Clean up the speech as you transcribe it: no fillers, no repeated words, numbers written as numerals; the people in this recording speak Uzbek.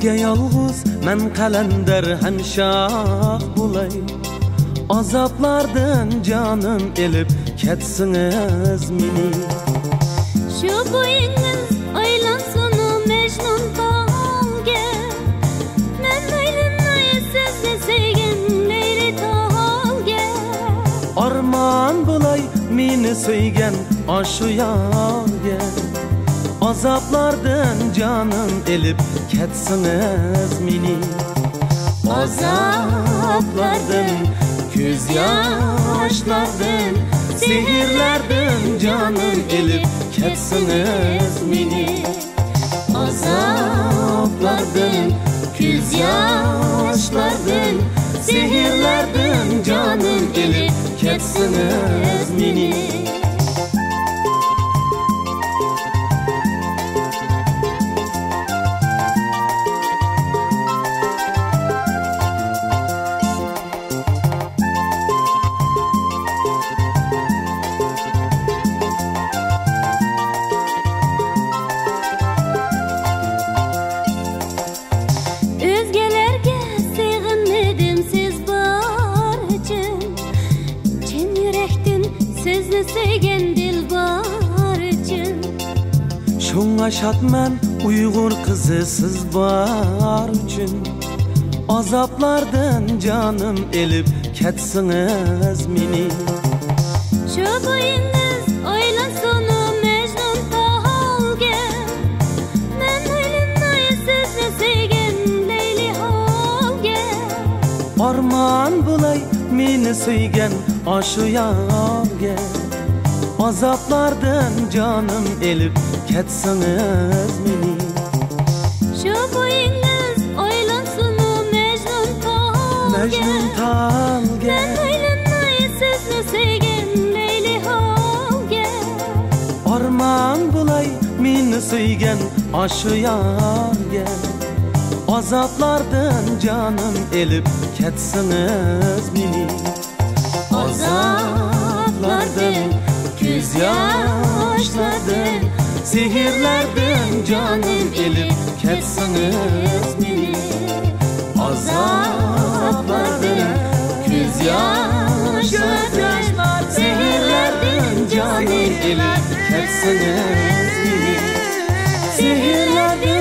Sizge yalğız men kalender hemşah bulay. Azaplardan canım elip ketsiniz mini. Şu boyunuz aylansın Mecnun Talge. Men aylanmayı sizle sevgin Leyli Talge. Arman bulay meni söygen aşu yarge. Azaplardan canım elip ketsiniz mini. Azaplardan, göz yaşlardan, sihirlerden canım elip ketsiniz mini. Azaplardan, göz yaşlardan, sihirlerden canım elip ketsiniz mini. Sevgen dilbar için Şoňa şatman Uygur kızı siz bar üçün. Azaplardan canım elip ketsiniz mini. Şu boyunuz aylansın Mecnun Talge. Men aylanmayı sizle sevgen Leyli Halge. Arman bulay meni söygen aşu yarge. Azaplardan canım elip ketsiniz mini. Şu boyunuz aylansın Mecnun Talge. Mecnun Talge. Men aylanmayı sizle sevgen Leyli Halge. Arman bulay meni söygen aşu yarge. Azaplardan canım elip ketsiniz mini. Azaplardan, göz yaşlardan, sihirlerden canım elip ketsiniz mini. Azaplardan, göz yaşlardan, sihirlerden canım elip ketsiniz mini. Sihirlerden